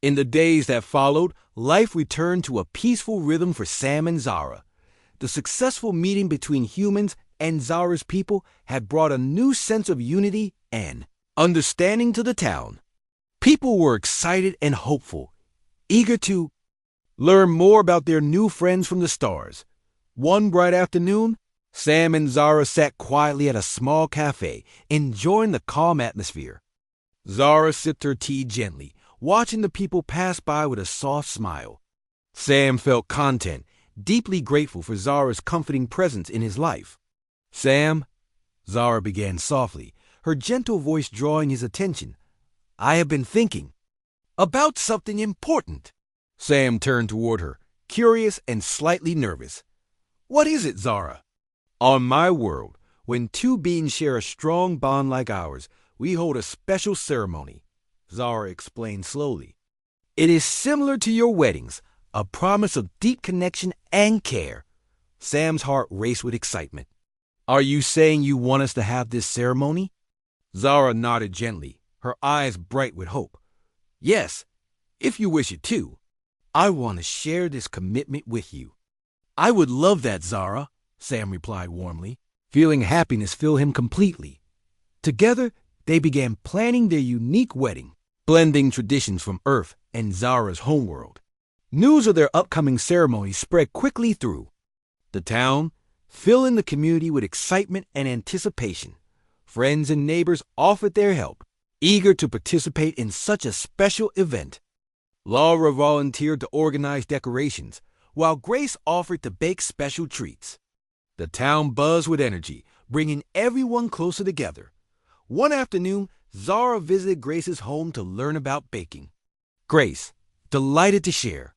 In the days that followed, life returned to a peaceful rhythm for Sam and Zara. The successful meeting between humans and Zara's people had brought a new sense of unity and understanding to the town. People were excited and hopeful, eager to learn more about their new friends from the stars. One bright afternoon, Sam and Zara sat quietly at a small cafe, enjoying the calm atmosphere. Zara sipped her tea gently, watching the people pass by with a soft smile. Sam felt content, deeply grateful for Zara's comforting presence in his life. "Sam," Zara began softly, her gentle voice drawing his attention, "I have been thinking about something important." Sam turned toward her, curious and slightly nervous. "What is it, Zara?" "On my world, when two beings share a strong bond like ours, we hold a special ceremony," Zara explained slowly. "It is similar to your weddings, a promise of deep connection and care." Sam's heart raced with excitement. "Are you saying you want us to have this ceremony?" Zara nodded gently, her eyes bright with hope. "Yes, if you wish it too. I want to share this commitment with you." "I would love that, Zara," Sam replied warmly, feeling happiness fill him completely. Together, they began planning their unique wedding, blending traditions from Earth and Zara's homeworld. News of their upcoming ceremony spread quickly through the town, filling the community with excitement and anticipation. Friends and neighbors offered their help, eager to participate in such a special event. Laura volunteered to organize decorations, while Grace offered to bake special treats. The town buzzed with energy, bringing everyone closer together. One afternoon, Zara visited Grace's home to learn about baking. Grace, delighted to share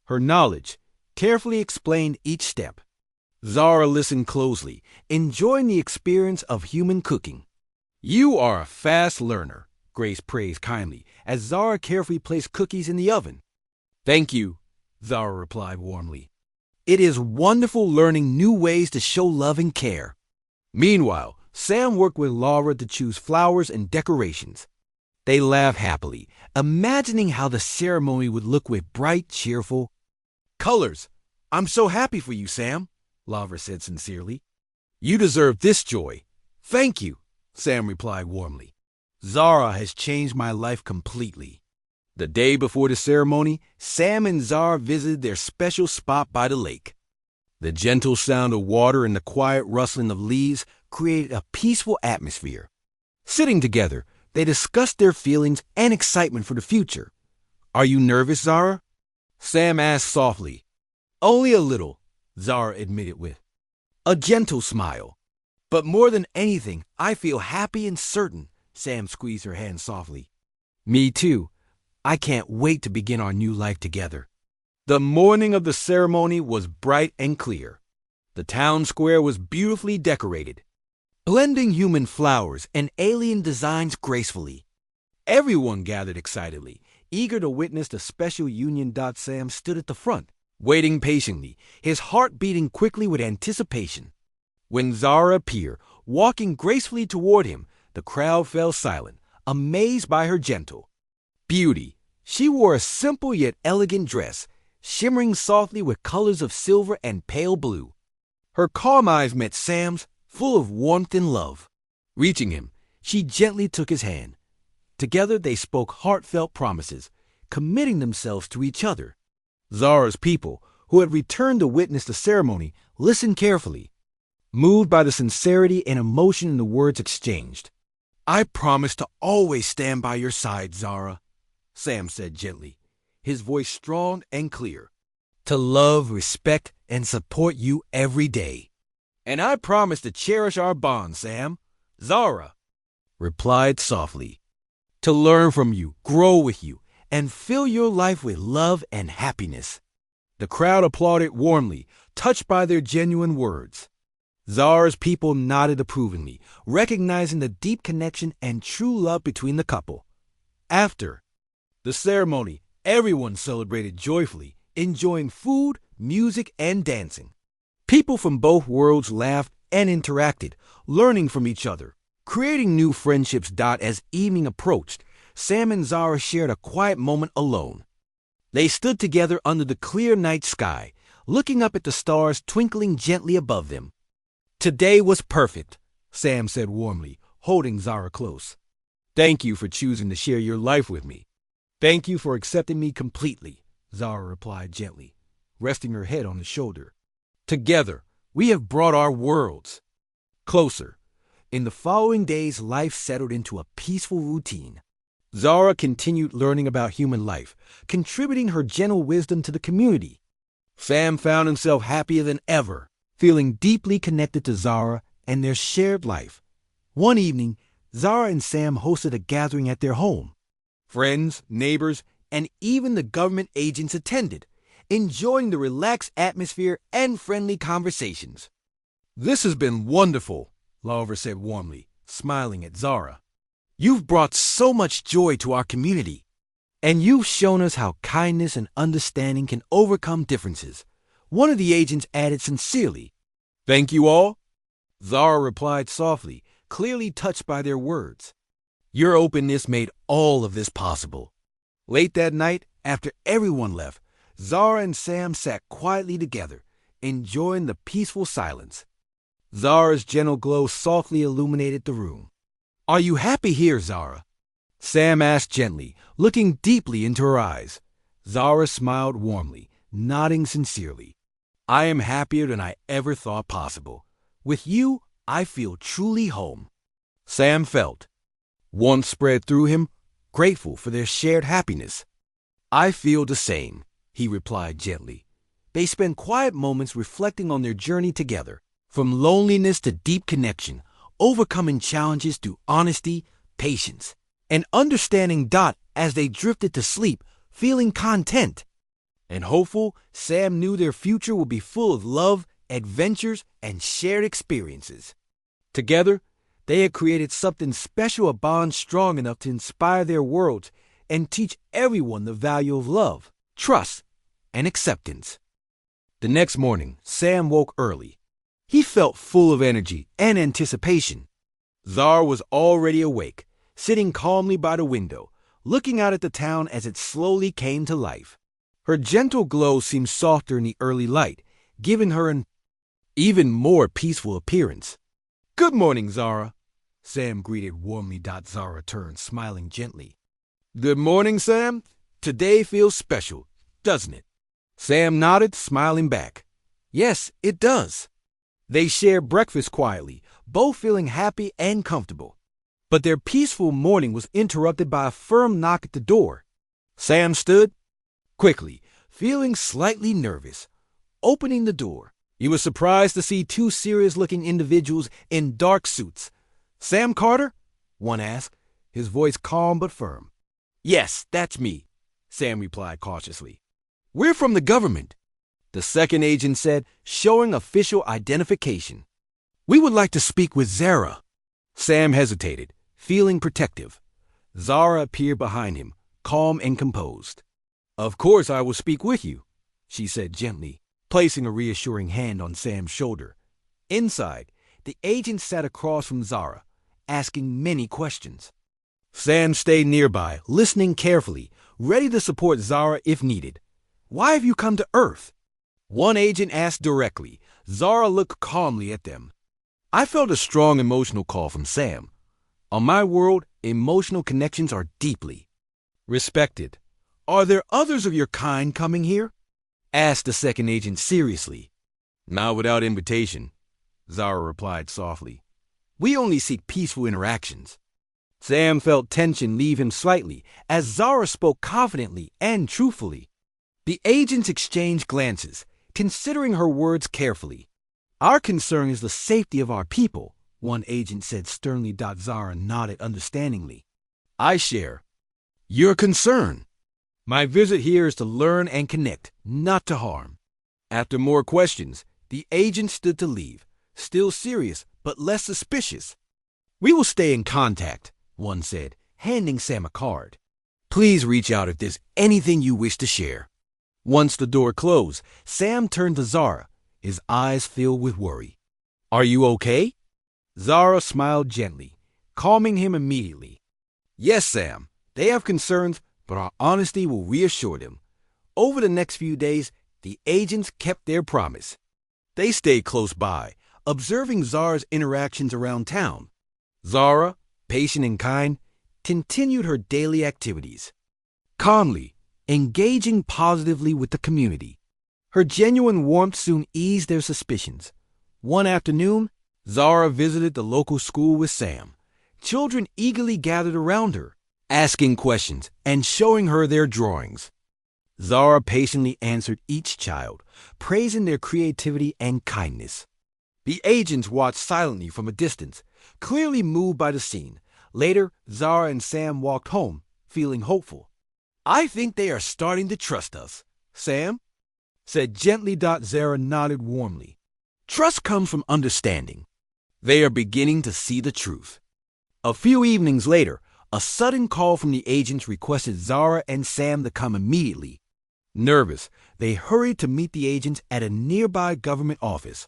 her knowledge, carefully explained each step. Zara listened closely, enjoying the experience of human cooking. "You are a fast learner," Grace praised kindly, as Zara carefully placed cookies in the oven. "Thank you," Zara replied warmly. "It is wonderful learning new ways to show love and care." Meanwhile, Sam worked with Laura to choose flowers and decorations. They laughed happily, imagining how the ceremony would look with bright, cheerful colors. "I'm so happy for you, Sam," Laura said sincerely. "You deserve this joy." "Thank you," Sam replied warmly. "Zara has changed my life completely." The day before the ceremony, Sam and Zara visited their special spot by the lake. The gentle sound of water and the quiet rustling of leaves created a peaceful atmosphere. Sitting together, they discussed their feelings and excitement for the future. "Are you nervous, Zara?" Sam asked softly. "Only a little," Zara admitted with a gentle smile. "But more than anything, I feel happy and certain," Sam squeezed her hand softly. "Me too. I can't wait to begin our new life together." The morning of the ceremony was bright and clear. The town square was beautifully decorated, blending human flowers and alien designs gracefully. Everyone gathered excitedly, eager to witness the special union. Sam stood at the front, waiting patiently, his heart beating quickly with anticipation. When Zara appeared, walking gracefully toward him, the crowd fell silent, amazed by her gentle beauty. She wore a simple yet elegant dress, shimmering softly with colors of silver and pale blue. Her calm eyes met Sam's, full of warmth and love. Reaching him, she gently took his hand. Together they spoke heartfelt promises, committing themselves to each other. Zara's people, who had returned to witness the ceremony, listened carefully, moved by the sincerity and emotion in the words exchanged. "I promise to always stand by your side, Zara," Sam said gently, his voice strong and clear. "To love, respect, and support you every day." "And I promise to cherish our bond, Sam," Zara replied softly. "To learn from you, grow with you, and fill your life with love and happiness." The crowd applauded warmly, touched by their genuine words. Zara's people nodded approvingly, recognizing the deep connection and true love between the couple. After the ceremony, everyone celebrated joyfully, enjoying food, music, and dancing. People from both worlds laughed and interacted, learning from each other, creating new friendships. As evening approached, Sam and Zara shared a quiet moment alone. They stood together under the clear night sky, looking up at the stars twinkling gently above them. Today was perfect, Sam said warmly, holding Zara close. Thank you for choosing to share your life with me. Thank you for accepting me completely, Zara replied gently, resting her head on his shoulder. Together, we have brought our worlds closer. In the following days, life settled into a peaceful routine. Zara continued learning about human life, contributing her gentle wisdom to the community. Sam found himself happier than ever, feeling deeply connected to Zara and their shared life. One evening, Zara and Sam hosted a gathering at their home. Friends, neighbors, and even the government agents attended, enjoying the relaxed atmosphere and friendly conversations. This has been wonderful, Laura said warmly, smiling at Zara. You've brought so much joy to our community, and you've shown us how kindness and understanding can overcome differences. One of the agents added sincerely. Thank you all, Zara replied softly, clearly touched by their words. Your openness made all of this possible. Late that night, after everyone left, Zara and Sam sat quietly together, enjoying the peaceful silence. Zara's gentle glow softly illuminated the room. Are you happy here, Zara? Sam asked gently, looking deeply into her eyes. Zara smiled warmly, nodding sincerely. I am happier than I ever thought possible. With you, I feel truly home. Sam felt warmth spread through him, grateful for their shared happiness. I feel the same, he replied gently. They spent quiet moments reflecting on their journey together, from loneliness to deep connection, overcoming challenges through honesty, patience, and understanding. As they drifted to sleep, feeling content and hopeful, Sam knew their future would be full of love, adventures, and shared experiences. Together, they had created something special, a bond strong enough to inspire their worlds and teach everyone the value of love, trust, and acceptance. The next morning, Sam woke early. He felt full of energy and anticipation. Zara was already awake, sitting calmly by the window, looking out at the town as it slowly came to life. Her gentle glow seemed softer in the early light, giving her an even more peaceful appearance. Good morning, Zara, Sam greeted warmly. Zara turned, smiling gently. Good morning, Sam. Today feels special, doesn't it? Sam nodded, smiling back. Yes, it does. They shared breakfast quietly, both feeling happy and comfortable. But their peaceful morning was interrupted by a firm knock at the door. Sam stood quickly, feeling slightly nervous. Opening the door, he was surprised to see two serious-looking individuals in dark suits. Sam Carter? One asked, his voice calm but firm. Yes, that's me, Sam replied cautiously. We're from the government, the second agent said, showing official identification. We would like to speak with Zara. Sam hesitated, feeling protective. Zara appeared behind him, calm and composed. Of course I will speak with you, she said gently, placing a reassuring hand on Sam's shoulder. Inside, the agent sat across from Zara, asking many questions. Sam stayed nearby, listening carefully, ready to support Zara if needed. Why have you come to Earth? One agent asked directly. Zara looked calmly at them. I felt a strong emotional call from Sam. On my world, emotional connections are deeply respected. Are there others of your kind coming here? Asked the second agent seriously. Not without invitation, Zara replied softly. We only seek peaceful interactions. Sam felt tension leave him slightly as Zara spoke confidently and truthfully. The agents exchanged glances, considering her words carefully. Our concern is the safety of our people, one agent said sternly. Zara nodded understandingly. I share your concern. My visit here is to learn and connect, not to harm. After more questions, the agent stood to leave, still serious but less suspicious. We will stay in contact, one said, handing Sam a card. Please reach out if there's anything you wish to share. Once the door closed, Sam turned to Zara, his eyes filled with worry. Are you okay? Zara smiled gently, calming him immediately. Yes, Sam, they have concerns, but our honesty will reassure them. Over the next few days, the agents kept their promise. They stayed close by, observing Zara's interactions around town. Zara, patient and kind, continued her daily activities, calmly, engaging positively with the community. Her genuine warmth soon eased their suspicions. One afternoon, Zara visited the local school with Sam. Children eagerly gathered around her, asking questions and showing her their drawings. Zara patiently answered each child, praising their creativity and kindness. The agents watched silently from a distance, clearly moved by the scene. Later, Zara and Sam walked home, feeling hopeful. "I think they are starting to trust us," Sam said gently. Zara nodded warmly. "Trust comes from understanding. They are beginning to see the truth." A few evenings later, a sudden call from the agents requested Zara and Sam to come immediately. Nervous, they hurried to meet the agents at a nearby government office.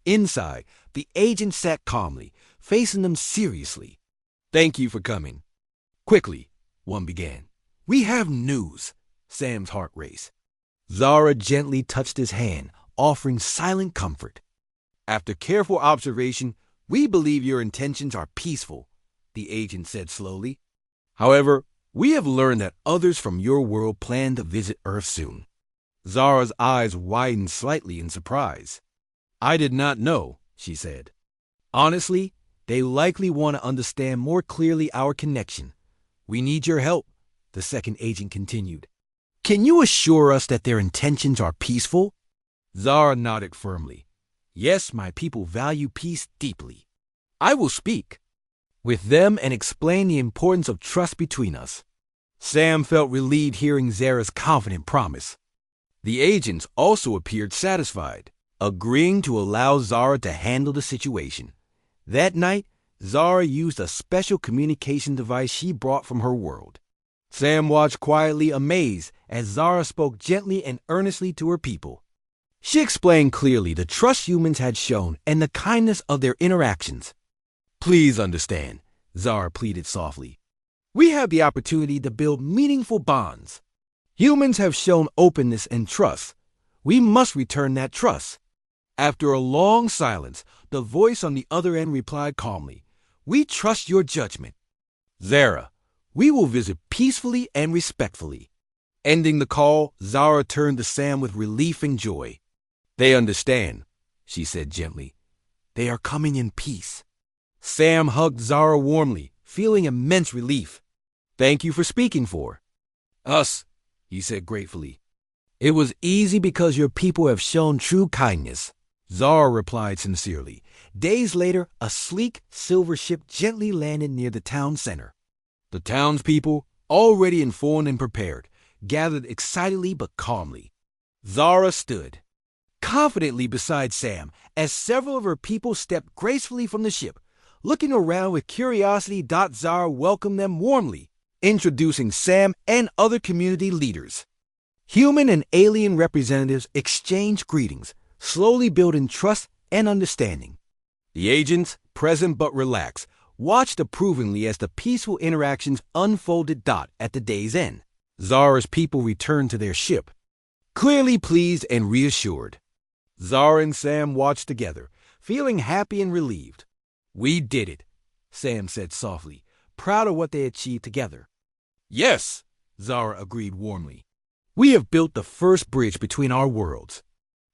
Inside, the agent sat calmly, facing them seriously. "Thank you for coming." Quickly, one began. "We have news." Sam's heart raced. Zara gently touched his hand, offering silent comfort. "After careful observation, we believe your intentions are peaceful," the agent said slowly. "However, we have learned that others from your world plan to visit Earth soon." Zara's eyes widened slightly in surprise. "I did not know," she said. "Honestly, they likely want to understand more clearly our connection. We need your help," the second agent continued. "Can you assure us that their intentions are peaceful?" Zara nodded firmly. "Yes, my people value peace deeply. I will speak with them and explain the importance of trust between us." Sam felt relieved hearing Zara's confident promise. The agents also appeared satisfied, agreeing to allow Zara to handle the situation. That night, Zara used a special communication device she brought from her world. Sam watched quietly, amazed, as Zara spoke gently and earnestly to her people. She explained clearly the trust humans had shown and the kindness of their interactions. "Please understand," Zara pleaded softly. "We have the opportunity to build meaningful bonds. Humans have shown openness and trust. We must return that trust." After a long silence, the voice on the other end replied calmly, "We trust your judgment. Zara, we will visit peacefully and respectfully." Ending the call, Zara turned to Sam with relief and joy. "They understand," she said gently. "They are coming in peace." Sam hugged Zara warmly, feeling immense relief. "Thank you for speaking for us," he said gratefully. "It was easy because your people have shown true kindness," Zara replied sincerely. Days later, a sleek silver ship gently landed near the town center. The townspeople, already informed and prepared, gathered excitedly but calmly. Zara stood confidently beside Sam as several of her people stepped gracefully from the ship. Looking around with curiosity, Zara welcomed them warmly, introducing Sam and other community leaders. Human and alien representatives exchanged greetings, slowly building trust and understanding. The agents, present but relaxed, watched approvingly as the peaceful interactions unfolded. At the day's end, Zara's people returned to their ship, clearly pleased and reassured. Zara and Sam watched together, feeling happy and relieved. "We did it," Sam said softly, proud of what they achieved together. "Yes," Zara agreed warmly. "We have built the first bridge between our worlds."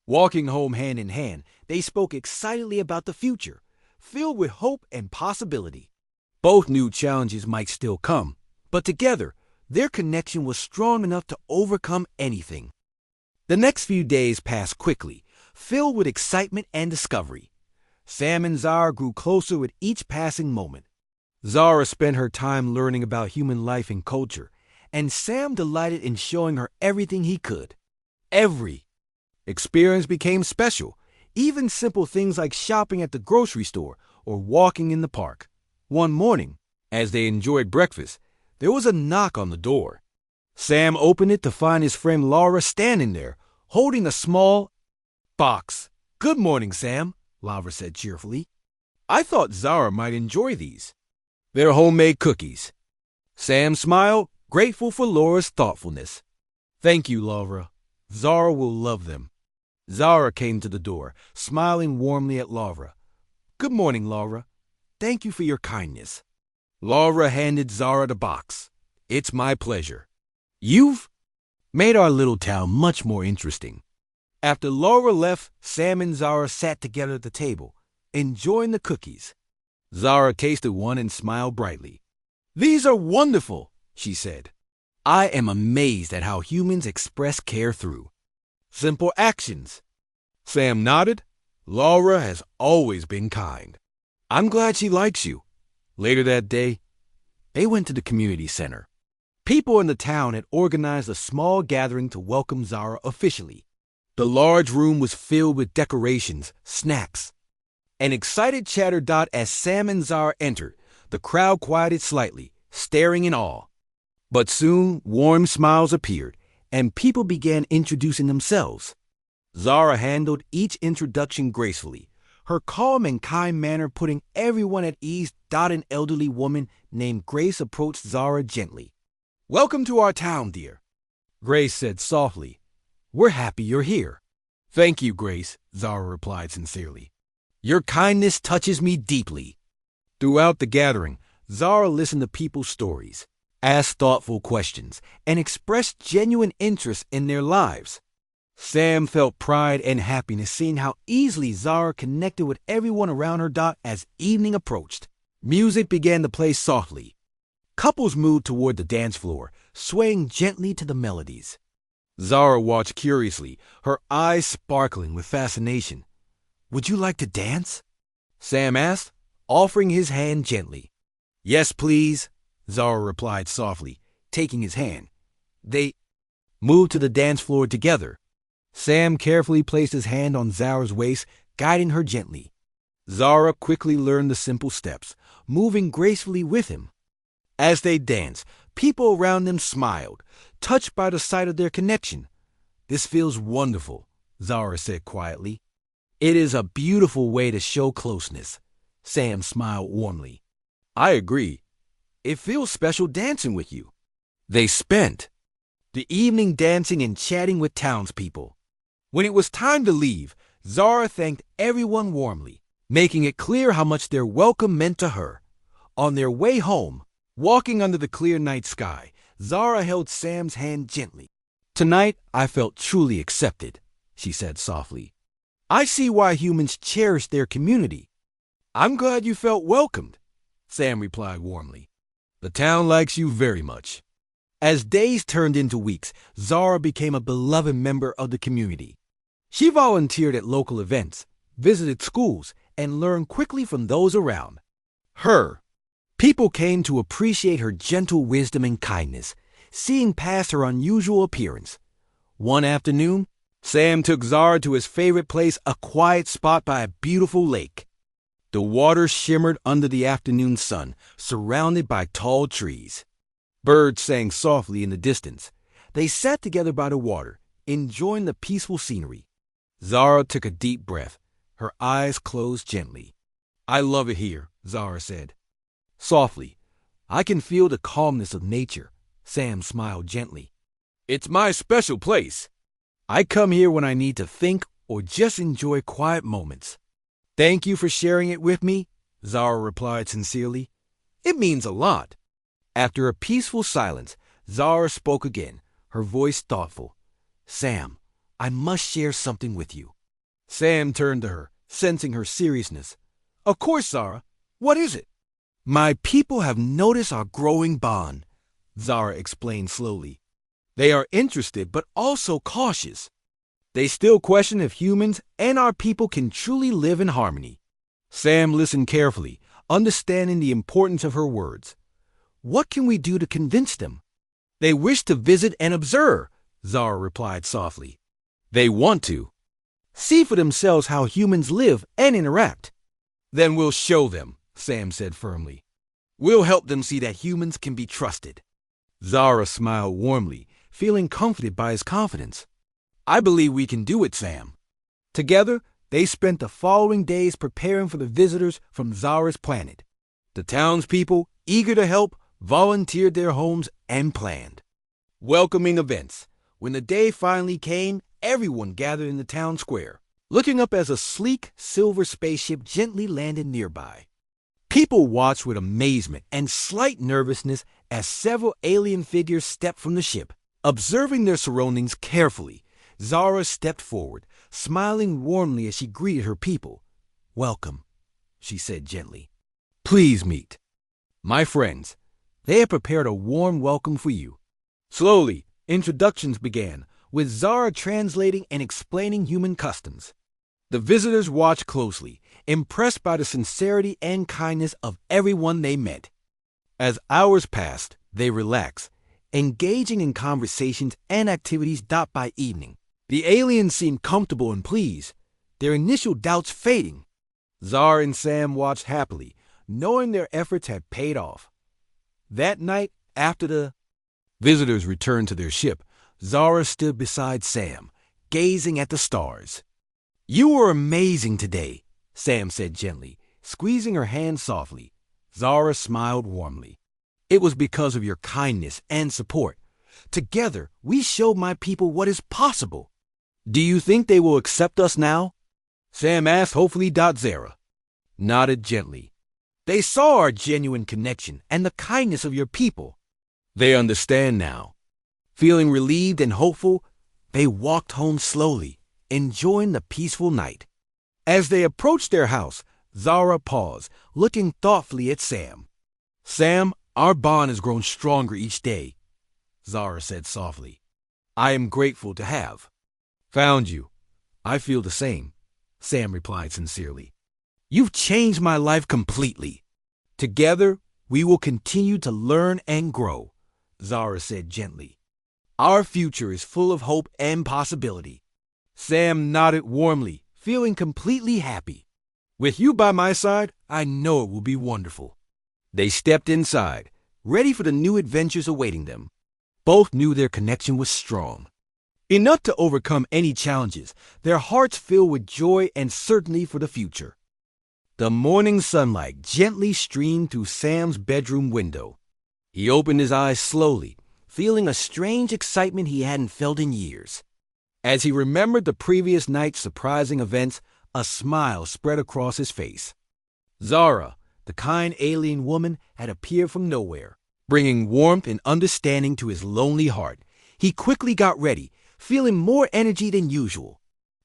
Walking home hand in hand, they spoke excitedly about the future, filled with hope and possibility. Both knew challenges might still come, but together, their connection was strong enough to overcome anything. The next few days passed quickly, filled with excitement and discovery. Sam and Zara grew closer with each passing moment. Zara spent her time learning about human life and culture, and Sam delighted in showing her everything he could. Every experience became special, even simple things like shopping at the grocery store or walking in the park. One morning, as they enjoyed breakfast, there was a knock on the door. Sam opened it to find his friend Laura standing there, holding a small box. "Good morning, Sam," Laura said cheerfully. "I thought Zara might enjoy these. They're homemade cookies." Sam smiled, grateful for Laura's thoughtfulness. Thank you, Laura. Zara will love them. Zara came to the door, smiling warmly at Laura. Good morning, Laura. Thank you for your kindness. Laura handed Zara the box. It's my pleasure. You've made our little town much more interesting. After Laura left, Sam and Zara sat together at the table, enjoying the cookies. Zara tasted one and smiled brightly. These are wonderful, she said. I am amazed at how humans express care through simple actions. Sam nodded. Laura has always been kind. I'm glad she likes you. Later that day, they went to the community center. People in the town had organized a small gathering to welcome Zara officially. The large room was filled with decorations, snacks, and excited chatter. As Sam and Zara entered, the crowd quieted slightly, staring in awe. But soon, warm smiles appeared, and people began introducing themselves. Zara handled each introduction gracefully, her calm and kind manner putting everyone at ease. An elderly woman named Grace approached Zara gently. Welcome to our town, dear, Grace said softly. We're happy you're here. Thank you, Grace, Zara replied sincerely. Your kindness touches me deeply. Throughout the gathering, Zara listened to people's stories, asked thoughtful questions, and expressed genuine interest in their lives. Sam felt pride and happiness seeing how easily Zara connected with everyone around her. As evening approached, music began to play softly. Couples moved toward the dance floor, swaying gently to the melodies. Zara watched curiously, her eyes sparkling with fascination. Would you like to dance? Sam asked, offering his hand gently. Yes, please, Zara replied softly, taking his hand. They moved to the dance floor together. Sam carefully placed his hand on Zara's waist, guiding her gently. Zara quickly learned the simple steps, moving gracefully with him. As they danced, people around them smiled, touched by the sight of their connection. This feels wonderful, Zara said quietly. It is a beautiful way to show closeness. Sam smiled warmly. I agree. It feels special dancing with you. They spent the evening dancing and chatting with townspeople. When it was time to leave, Zara thanked everyone warmly, making it clear how much their welcome meant to her. On their way home, walking under the clear night sky, Zara held Sam's hand gently. Tonight, I felt truly accepted, she said softly. I see why humans cherish their community. I'm glad you felt welcomed, Sam replied warmly. The town likes you very much. As days turned into weeks, Zara became a beloved member of the community. She volunteered at local events, visited schools, and learned quickly from those around her. People came to appreciate her gentle wisdom and kindness, seeing past her unusual appearance. One afternoon, Sam took Zara to his favorite place, a quiet spot by a beautiful lake. The water shimmered under the afternoon sun, surrounded by tall trees. Birds sang softly in the distance. They sat together by the water, enjoying the peaceful scenery. Zara took a deep breath, her eyes closed gently. I love it here, Zara said. Softly, I can feel the calmness of nature. Sam smiled gently. It's my special place. I come here when I need to think or just enjoy quiet moments. Thank you for sharing it with me, Zara replied sincerely. It means a lot. After a peaceful silence, Zara spoke again, her voice thoughtful. Sam, I must share something with you. Sam turned to her, sensing her seriousness. Of course, Zara. What is it? My people have noticed our growing bond, Zara explained slowly. They are interested but also cautious. They still question if humans and our people can truly live in harmony. Sam listened carefully, understanding the importance of her words. What can we do to convince them? They wish to visit and observe, Zara replied softly. They want to see for themselves how humans live and interact. Then we'll show them, Sam said firmly. We'll help them see that humans can be trusted. Zara smiled warmly, feeling comforted by his confidence. I believe we can do it, Sam. Together, they spent the following days preparing for the visitors from Zara's planet. The townspeople, eager to help, volunteered their homes and planned welcoming events, When the day finally came, everyone gathered in the town square, looking up as a sleek silver spaceship gently landed nearby. People watched with amazement and slight nervousness as several alien figures stepped from the ship. Observing their surroundings carefully, Zara stepped forward, smiling warmly as she greeted her people. "Welcome," she said gently. "Please meet my friends. They have prepared a warm welcome for you." Slowly, introductions began, with Zara translating and explaining human customs. The visitors watched closely, impressed by the sincerity and kindness of everyone they met. As hours passed, they relaxed, engaging in conversations and activities. By evening, the aliens seemed comfortable and pleased, their initial doubts fading. Zara and Sam watched happily, knowing their efforts had paid off. That night, after the visitors returned to their ship, Zara stood beside Sam, gazing at the stars. "You were amazing today," Sam said gently, squeezing her hand softly. Zara smiled warmly. "It was because of your kindness and support. Together, we showed my people what is possible." "Do you think they will accept us now?" Sam asked hopefully. Zara nodded gently. "They saw our genuine connection and the kindness of your people. They understand now." Feeling relieved and hopeful, they walked home slowly, enjoying the peaceful night. As they approached their house, Zara paused, looking thoughtfully at Sam. "Sam, our bond has grown stronger each day," Zara said softly. "I am grateful to have found you." "I feel the same," Sam replied sincerely. "You've changed my life completely." "Together, we will continue to learn and grow," Zara said gently. "Our future is full of hope and possibility." Sam nodded warmly, feeling completely happy. "With you by my side, I know it will be wonderful." They stepped inside, ready for the new adventures awaiting them. Both knew their connection was strong, enough to overcome any challenges, their hearts filled with joy and certainty for the future. The morning sunlight gently streamed through Sam's bedroom window. He opened his eyes slowly, feeling a strange excitement he hadn't felt in years. As he remembered the previous night's surprising events, a smile spread across his face. Zara, the kind alien woman, had appeared from nowhere, bringing warmth and understanding to his lonely heart. He quickly got ready, feeling more energy than usual.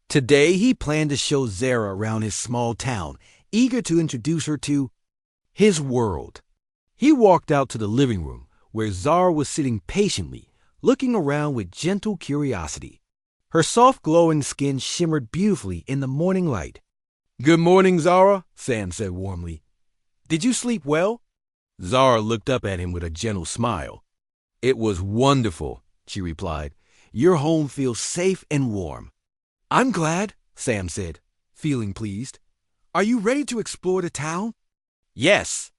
Today he planned to show Zara around his small town, eager to introduce her to his world. He walked out to the living room, where Zara was sitting patiently, looking around with gentle curiosity. Her soft glowing skin shimmered beautifully in the morning light. "Good morning, Zara," Sam said warmly. "Did you sleep well?" Zara looked up at him with a gentle smile. "It was wonderful," she replied. "Your home feels safe and warm." "I'm glad," Sam said, feeling pleased. "Are you ready to explore the town?" "Yes,"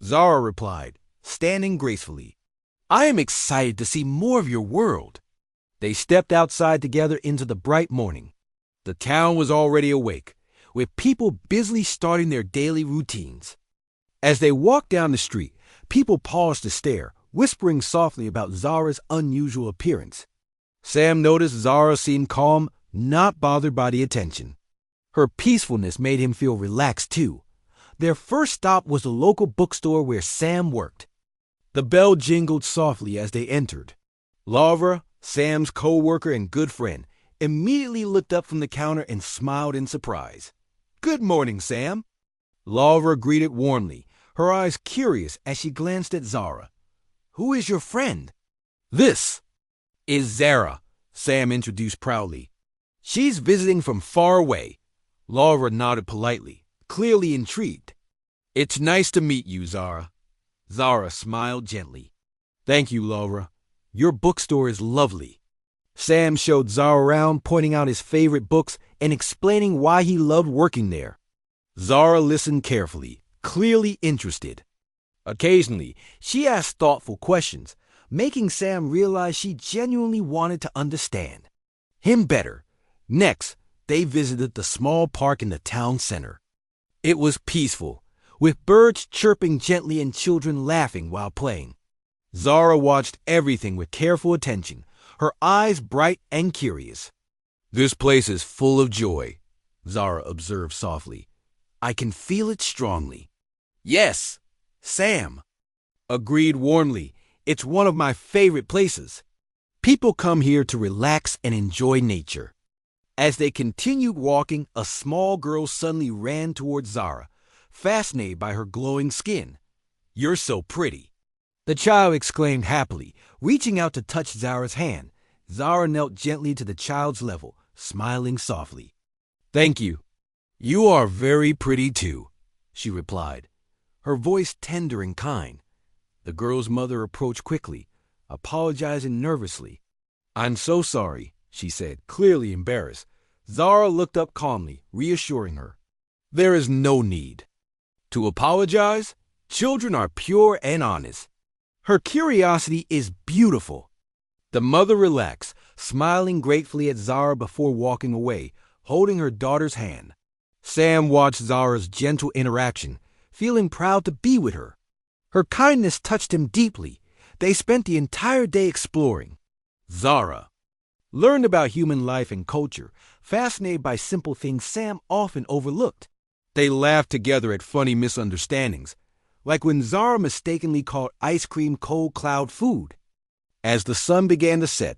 Zara replied, standing gracefully. "I am excited to see more of your world." They stepped outside together into the bright morning. The town was already awake, with people busily starting their daily routines. As they walked down the street, people paused to stare, whispering softly about Zara's unusual appearance. Sam noticed Zara seemed calm, not bothered by the attention. Her peacefulness made him feel relaxed, too. Their first stop was the local bookstore where Sam worked. The bell jingled softly as they entered. Laura, Sam's co-worker and good friend, immediately looked up from the counter and smiled in surprise. "Good morning, Sam." Laura greeted warmly, her eyes curious as she glanced at Zara. "Who is your friend?" "This is Zara," Sam introduced proudly. "She's visiting from far away." Laura nodded politely, clearly intrigued. "It's nice to meet you, Zara." Zara smiled gently. "Thank you, Laura. Your bookstore is lovely." Sam showed Zara around, pointing out his favorite books and explaining why he loved working there. Zara listened carefully, clearly interested. Occasionally, she asked thoughtful questions, making Sam realize she genuinely wanted to understand him better. Next, they visited the small park in the town center. It was peaceful, with birds chirping gently and children laughing while playing. Zara watched everything with careful attention, her eyes bright and curious. "This place is full of joy," Zara observed softly. "I can feel it strongly." "Yes, Sam," agreed warmly. "It's one of my favorite places. People come here to relax and enjoy nature." As they continued walking, a small girl suddenly ran towards Zara, fascinated by her glowing skin. "You're so pretty," the child exclaimed happily, reaching out to touch Zara's hand. Zara knelt gently to the child's level, smiling softly. "Thank you. You are very pretty too," she replied, her voice tender and kind. The girl's mother approached quickly, apologizing nervously. "I'm so sorry," she said, clearly embarrassed. Zara looked up calmly, reassuring her. "There is no need to apologize. Children are pure and honest. Her curiosity is beautiful." The mother relaxed, smiling gratefully at Zara before walking away, holding her daughter's hand. Sam watched Zara's gentle interaction, feeling proud to be with her. Her kindness touched him deeply. They spent the entire day exploring. Zara learned about human life and culture, fascinated by simple things Sam often overlooked. They laughed together at funny misunderstandings, like when Zara mistakenly called ice cream cold cloud food. As the sun began to set,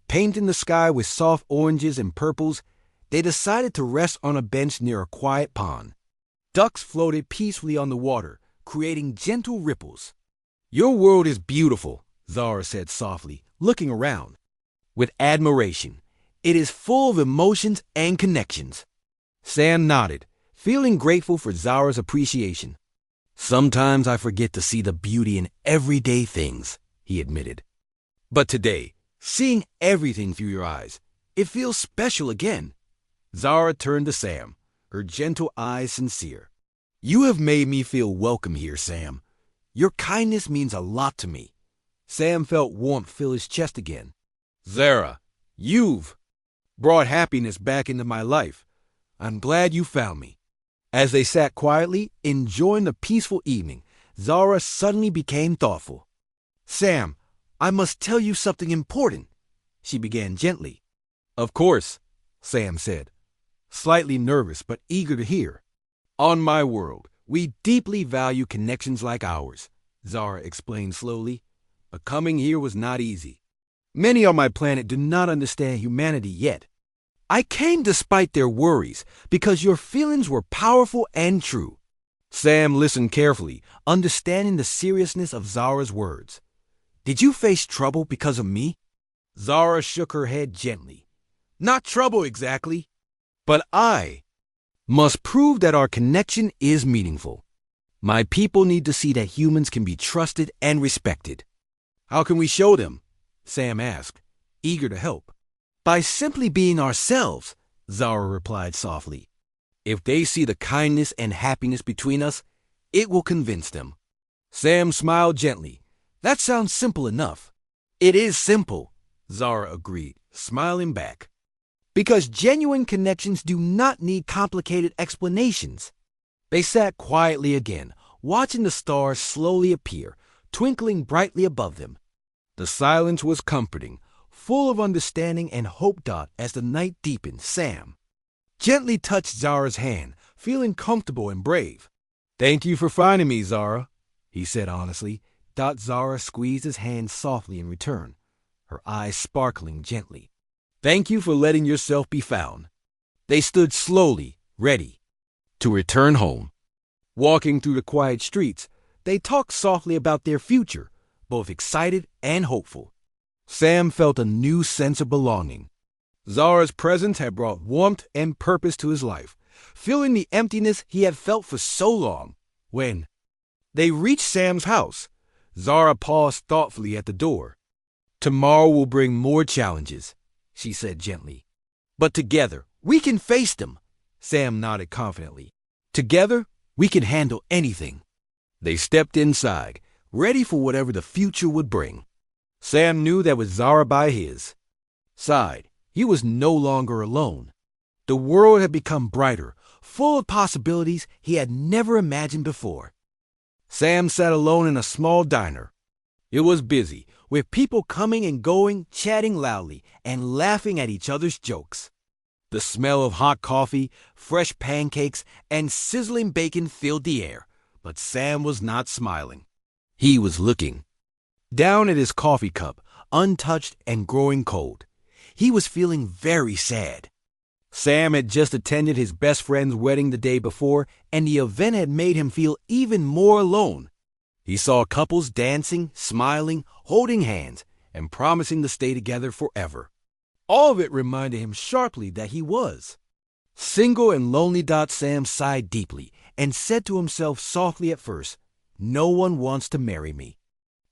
painting the sky with soft oranges and purples, they decided to rest on a bench near a quiet pond. Ducks floated peacefully on the water, creating gentle ripples. "Your world is beautiful," Zara said softly, looking around with admiration. "It is full of emotions and connections." Sam nodded, feeling grateful for Zara's appreciation. "Sometimes I forget to see the beauty in everyday things," he admitted. "But today, seeing everything through your eyes, it feels special again." Zara turned to Sam, her gentle eyes sincere. "You have made me feel welcome here, Sam. Your kindness means a lot to me." Sam felt warmth fill his chest again. "Zara, you've brought happiness back into my life. I'm glad you found me." As they sat quietly, enjoying the peaceful evening, Zara suddenly became thoughtful. "Sam, I must tell you something important," she began gently. "Of course," Sam said, slightly nervous but eager to hear. "On my world, we deeply value connections like ours," Zara explained slowly. "But coming here was not easy. Many on my planet do not understand humanity yet. I came despite their worries because your feelings were powerful and true." Sam listened carefully, understanding the seriousness of Zara's words. "Did you face trouble because of me?" Zara shook her head gently. "Not trouble exactly, but I must prove that our connection is meaningful. My people need to see that humans can be trusted and respected." "How can we show them?" Sam asked, eager to help. "By simply being ourselves," Zara replied softly. "If they see the kindness and happiness between us, it will convince them." Sam smiled gently. "That sounds simple enough." "It is simple," Zara agreed, smiling back. "Because genuine connections do not need complicated explanations." They sat quietly again, watching the stars slowly appear, twinkling brightly above them. The silence was comforting, full of understanding and hope. As the night deepened, Sam gently touched Zara's hand, feeling comfortable and brave. "Thank you for finding me, Zara," he said honestly. Zara squeezed his hand softly in return, her eyes sparkling gently. "Thank you for letting yourself be found." They stood slowly, ready to return home. Walking through the quiet streets, they talked softly about their future, both excited and hopeful. Sam felt a new sense of belonging. Zara's presence had brought warmth and purpose to his life, filling the emptiness he had felt for so long. When they reached Sam's house, Zara paused thoughtfully at the door. "Tomorrow will bring more challenges," she said gently. "But together, we can face them." Sam nodded confidently. "Together, we can handle anything." They stepped inside, ready for whatever the future would bring. Sam knew that with Zara by his side, he was no longer alone. The world had become brighter, full of possibilities he had never imagined before. Sam sat alone in a small diner. It was busy, with people coming and going, chatting loudly, and laughing at each other's jokes. The smell of hot coffee, fresh pancakes, and sizzling bacon filled the air, but Sam was not smiling. He was looking down at his coffee cup, untouched and growing cold. He was feeling very sad. Sam had just attended his best friend's wedding the day before, and the event had made him feel even more alone. He saw couples dancing, smiling, holding hands, and promising to stay together forever. All of it reminded him sharply that he was single and lonely. Sam sighed deeply and said to himself softly at first, "No one wants to marry me."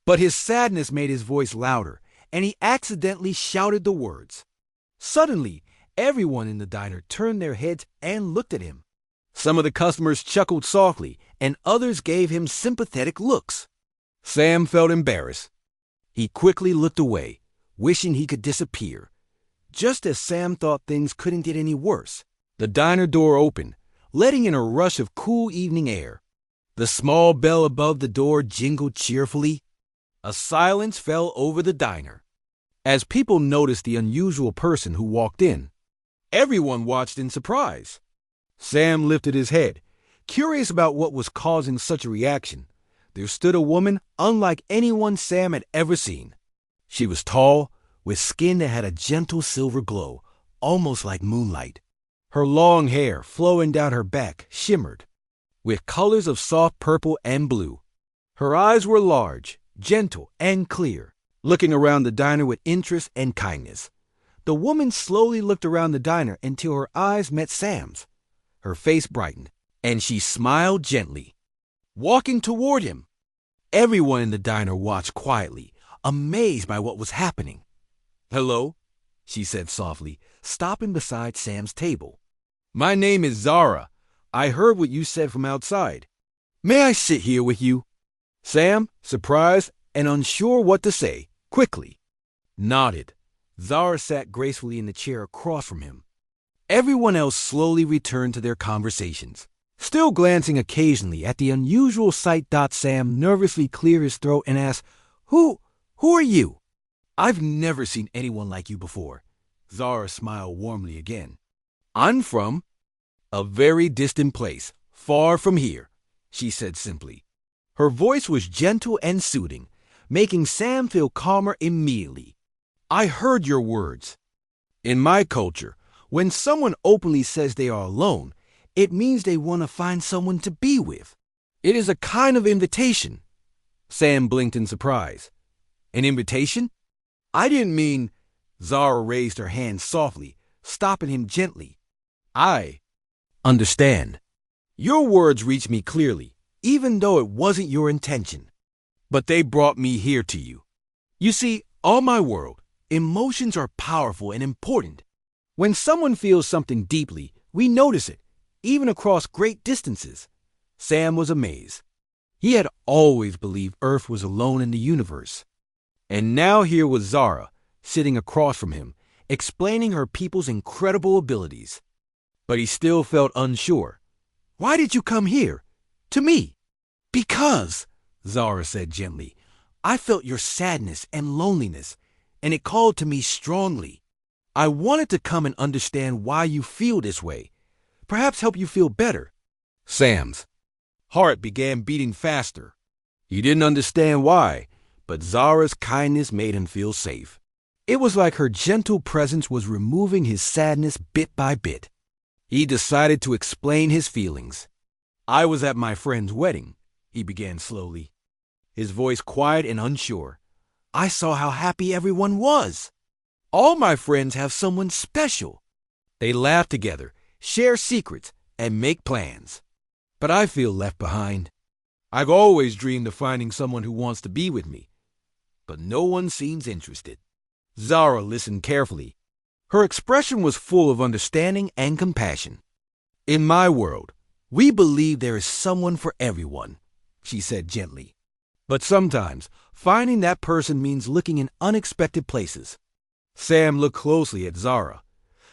But his sadness made his voice louder, and he accidentally shouted the words. Suddenly, everyone in the diner turned their heads and looked at him. Some of the customers chuckled softly, and others gave him sympathetic looks. Sam felt embarrassed. He quickly looked away, wishing he could disappear. Just as Sam thought things couldn't get any worse, the diner door opened, letting in a rush of cool evening air. The small bell above the door jingled cheerfully. A silence fell over the diner as people noticed the unusual person who walked in. Everyone watched in surprise. Sam lifted his head, curious about what was causing such a reaction. There stood a woman unlike anyone Sam had ever seen. She was tall, with skin that had a gentle silver glow, almost like moonlight. Her long hair, flowing down her back, shimmered with colors of soft purple and blue. Her eyes were large, gentle, and clear, looking around the diner with interest and kindness. The woman slowly looked around the diner until her eyes met Sam's. Her face brightened, and she smiled gently, walking toward him. Everyone in the diner watched quietly, amazed by what was happening. "Hello," she said softly, stopping beside Sam's table. "My name is Zara. I heard what you said from outside. May I sit here with you?" Sam, surprised and unsure what to say, quickly nodded. Zara sat gracefully in the chair across from him. Everyone else slowly returned to their conversations, still glancing occasionally at the unusual sight. Sam nervously cleared his throat and asked, Who are you?" "I've never seen anyone like you before." Zara smiled warmly again. "I'm from a very distant place, far from here," she said simply. Her voice was gentle and soothing, making Sam feel calmer immediately. "I heard your words. In my culture, when someone openly says they are alone, it means they want to find someone to be with. It is a kind of invitation." Sam blinked in surprise. "An invitation? I didn't mean—" Zara raised her hand softly, stopping him gently. "I understand. Your words reached me clearly, even though it wasn't your intention. But they brought me here to you. You see, on my world, emotions are powerful and important. When someone feels something deeply, we notice it, even across great distances." Sam was amazed. He had always believed Earth was alone in the universe. And now here was Zara, sitting across from him, explaining her people's incredible abilities. But he still felt unsure. "Why did you come here? To me?" "Because," Zara said gently, "I felt your sadness and loneliness, and it called to me strongly. I wanted to come and understand why you feel this way, perhaps help you feel better." Sam's heart began beating faster. He didn't understand why, but Zara's kindness made him feel safe. It was like her gentle presence was removing his sadness bit by bit. He decided to explain his feelings. "I was at my friend's wedding," he began slowly, his voice quiet and unsure. "I saw how happy everyone was. All my friends have someone special. They laugh together, share secrets, and make plans. But I feel left behind. I've always dreamed of finding someone who wants to be with me, but no one seems interested." Zara listened carefully. Her expression was full of understanding and compassion. "In my world, we believe there is someone for everyone," she said gently. "But sometimes, finding that person means looking in unexpected places." Sam looked closely at Zara.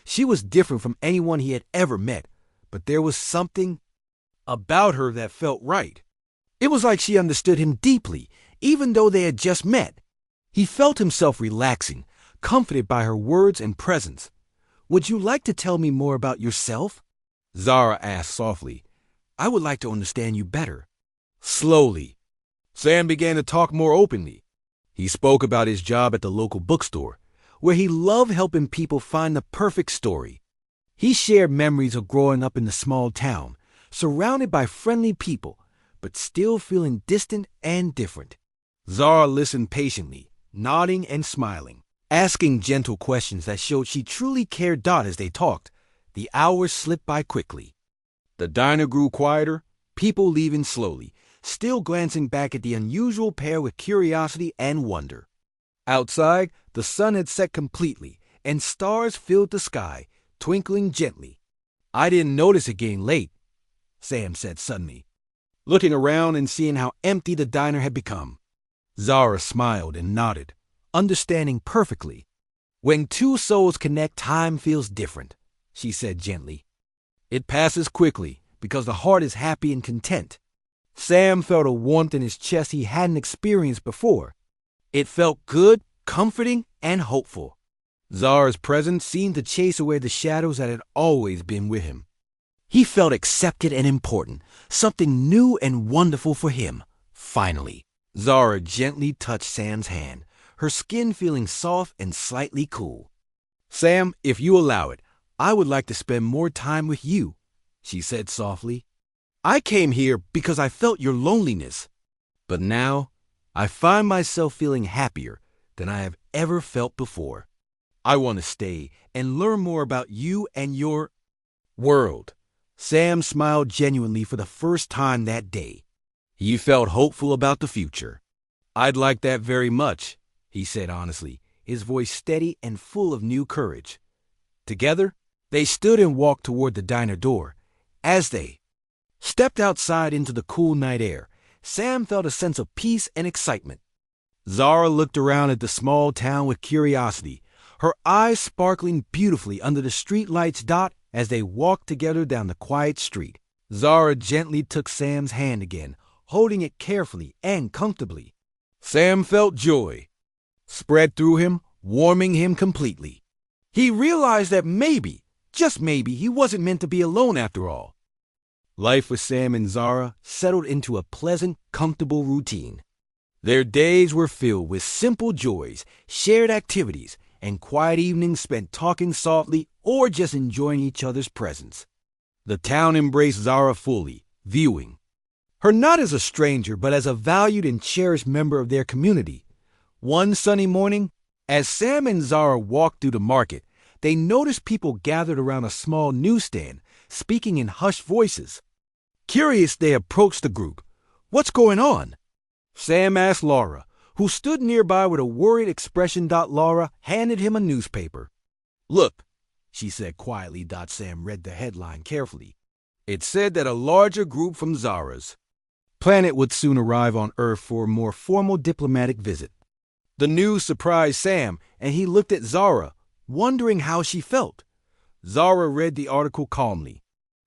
She was different from anyone he had ever met, but there was something about her that felt right. It was like she understood him deeply, even though they had just met. He felt himself relaxing, comforted by her words and presence. "Would you like to tell me more about yourself?" Zara asked softly. "I would like to understand you better." Slowly, Sam began to talk more openly. He spoke about his job at the local bookstore, where he loved helping people find the perfect story. He shared memories of growing up in the small town, surrounded by friendly people, but still feeling distant and different. Zara listened patiently, nodding and smiling, asking gentle questions that showed she truly cared. As they talked, the hours slipped by quickly. The diner grew quieter, people leaving slowly, still glancing back at the unusual pair with curiosity and wonder. Outside, the sun had set completely, and stars filled the sky, twinkling gently. "I didn't notice it getting late," Sam said suddenly, looking around and seeing how empty the diner had become. Zara smiled and nodded, understanding perfectly. "When two souls connect, time feels different," she said gently. "It passes quickly because the heart is happy and content." Sam felt a warmth in his chest he hadn't experienced before. It felt good, comforting, and hopeful. Zara's presence seemed to chase away the shadows that had always been with him. He felt accepted and important, something new and wonderful for him. Finally, Zara gently touched Sam's hand, her skin feeling soft and slightly cool. "Sam, if you allow it, I would like to spend more time with you," she said softly. "I came here because I felt your loneliness, but now I find myself feeling happier than I have ever felt before. I want to stay and learn more about you and your world." Sam smiled genuinely for the first time that day. He felt hopeful about the future. "I'd like that very much," he said honestly, his voice steady and full of new courage. Together, they stood and walked toward the diner door. As they stepped outside into the cool night air, Sam felt a sense of peace and excitement. Zara looked around at the small town with curiosity, her eyes sparkling beautifully under the street lights. As they walked together down the quiet street, Zara gently took Sam's hand again, holding it carefully and comfortably. Sam felt joy spread through him, warming him completely. He realized that maybe, just maybe, he wasn't meant to be alone after all. Life with Sam and Zara settled into a pleasant, comfortable routine. Their days were filled with simple joys, shared activities, and quiet evenings spent talking softly or just enjoying each other's presence. The town embraced Zara fully, viewing her not as a stranger but as a valued and cherished member of their community. One sunny morning, as Sam and Zara walked through the market, they noticed people gathered around a small newsstand, speaking in hushed voices. Curious, they approached the group. "What's going on?" Sam asked Laura, who stood nearby with a worried expression. Laura handed him a newspaper. "Look," she said quietly. Sam read the headline carefully. It said that a larger group from Zara's planet would soon arrive on Earth for a more formal diplomatic visit. The news surprised Sam, and he looked at Zara, wondering how she felt. Zara read the article calmly.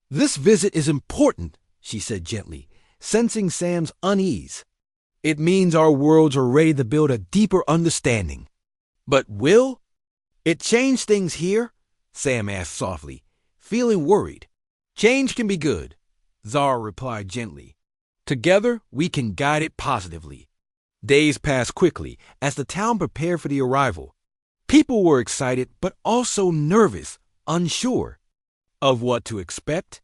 "This visit is important," she said gently, sensing Sam's unease. "It means our worlds are ready to build a deeper understanding." "But will it change things here?" Sam asked softly, feeling worried. "Change can be good," Zara replied gently. "Together, we can guide it positively." Days passed quickly as the town prepared for the arrival. People were excited but also nervous, unsure of what to expect.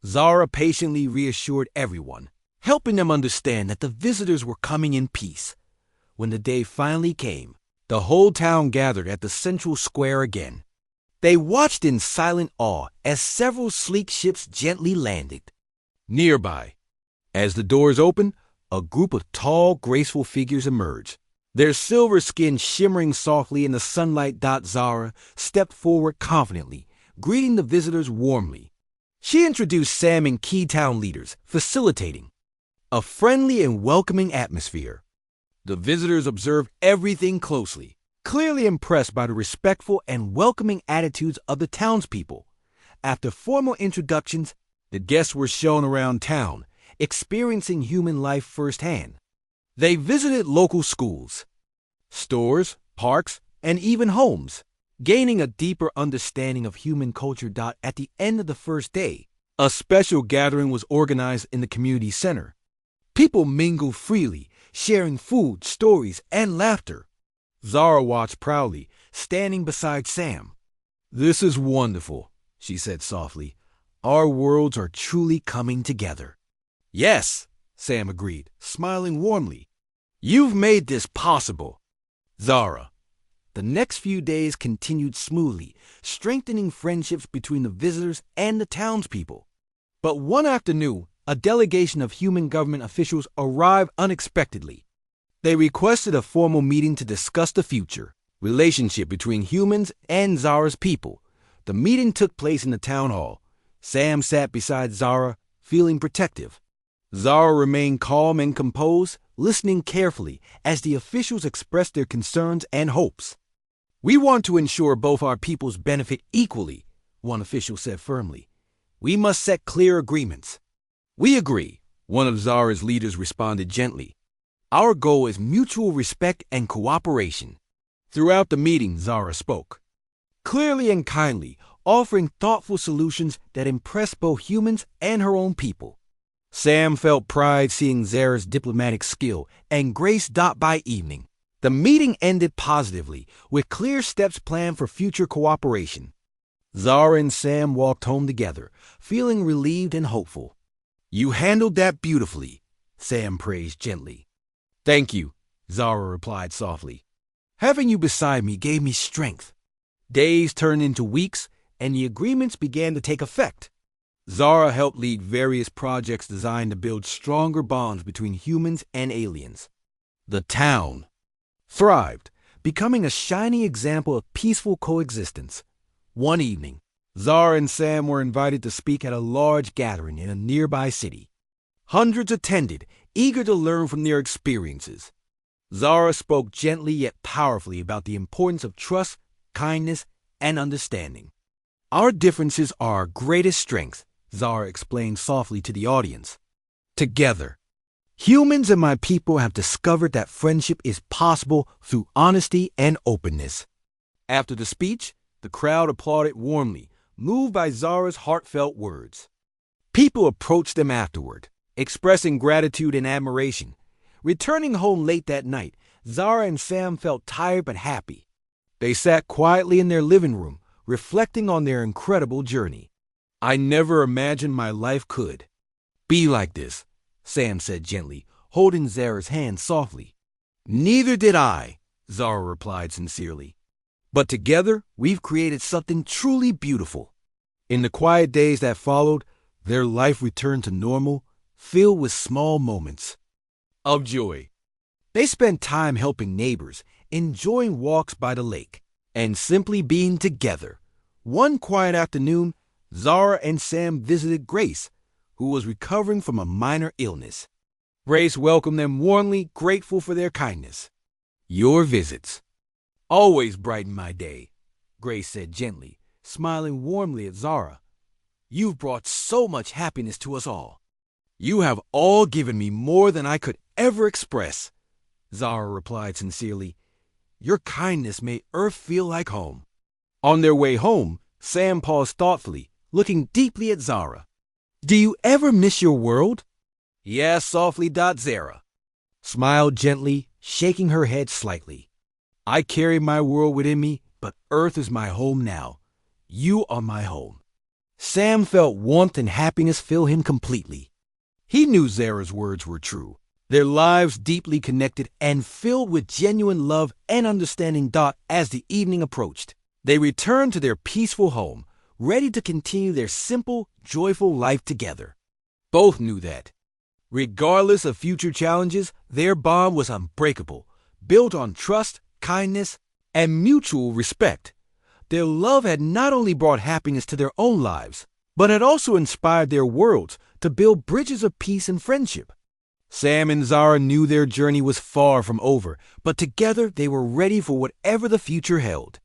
Zara patiently reassured everyone, helping them understand that the visitors were coming in peace. When the day finally came, the whole town gathered at the central square again. They watched in silent awe as several sleek ships gently landed. Nearby, as the doors opened, a group of tall, graceful figures emerged, their silver skin shimmering softly in the sunlight. Zara stepped forward confidently, greeting the visitors warmly. She introduced Sam and key town leaders, facilitating a friendly and welcoming atmosphere. The visitors observed everything closely, clearly impressed by the respectful and welcoming attitudes of the townspeople. After formal introductions, the guests were shown around town, experiencing human life firsthand. They visited local schools, stores, parks, and even homes. Gaining a deeper understanding of human culture. At the end of the first day, a special gathering was organized in the community center. People mingled freely, sharing food, stories, and laughter. Zara watched proudly, standing beside Sam. "This is wonderful," she said softly. "Our worlds are truly coming together." "Yes," Sam agreed, smiling warmly. "You've made this possible." Zara. The next few days continued smoothly, strengthening friendships between the visitors and the townspeople. But one afternoon, a delegation of human government officials arrived unexpectedly. They requested a formal meeting to discuss the future relationship between humans and Zara's people. The meeting took place in the town hall. Sam sat beside Zara, feeling protective. Zara remained calm and composed, listening carefully as the officials expressed their concerns and hopes. "We want to ensure both our peoples benefit equally," one official said firmly. "We must set clear agreements." "We agree," one of Zara's leaders responded gently. "Our goal is mutual respect and cooperation." Throughout the meeting, Zara spoke, clearly and kindly, offering thoughtful solutions that impressed both humans and her own people. Sam felt pride seeing Zara's diplomatic skill and grace. By evening, the meeting ended positively, with clear steps planned for future cooperation. Zara and Sam walked home together, feeling relieved and hopeful. "You handled that beautifully," Sam praised gently. "Thank you," Zara replied softly. "Having you beside me gave me strength." Days turned into weeks, and the agreements began to take effect. Zara helped lead various projects designed to build stronger bonds between humans and aliens. The town thrived, becoming a shining example of peaceful coexistence. One evening, Zara and Sam were invited to speak at a large gathering in a nearby city. Hundreds attended, eager to learn from their experiences. Zara spoke gently yet powerfully about the importance of trust, kindness, and understanding. "Our differences are our greatest strength," Zara explained softly to the audience. "Together, humans and my people have discovered that friendship is possible through honesty and openness." After the speech, the crowd applauded warmly, moved by Zara's heartfelt words. People approached them afterward, expressing gratitude and admiration. Returning home late that night, Zara and Sam felt tired but happy. They sat quietly in their living room, reflecting on their incredible journey. "I never imagined my life could be like this," Sam said gently, holding Zara's hand softly. "Neither did I," Zara replied sincerely. "But together, we've created something truly beautiful." In the quiet days that followed, their life returned to normal, filled with small moments of joy. They spent time helping neighbors, enjoying walks by the lake, and simply being together. One quiet afternoon, Zara and Sam visited Grace, who was recovering from a minor illness. Grace welcomed them warmly, grateful for their kindness. "Your visits always brighten my day," Grace said gently, smiling warmly at Zara. "You've brought so much happiness to us all." "You have all given me more than I could ever express," Zara replied sincerely. "Your kindness made Earth feel like home." On their way home, Sam paused thoughtfully, looking deeply at Zara. "Do you ever miss your world?" "Yes," softly. Zara smiled gently, shaking her head slightly. "I carry my world within me, but Earth is my home now. You are my home." Sam felt warmth and happiness fill him completely. He knew Zara's words were true. Their lives deeply connected and filled with genuine love and understanding. As the evening approached, they returned to their peaceful home, ready to continue their simple, joyful life together. Both knew that, regardless of future challenges, their bond was unbreakable, built on trust, kindness, and mutual respect. Their love had not only brought happiness to their own lives, but had also inspired their worlds to build bridges of peace and friendship. Sam and Zara knew their journey was far from over, but together they were ready for whatever the future held.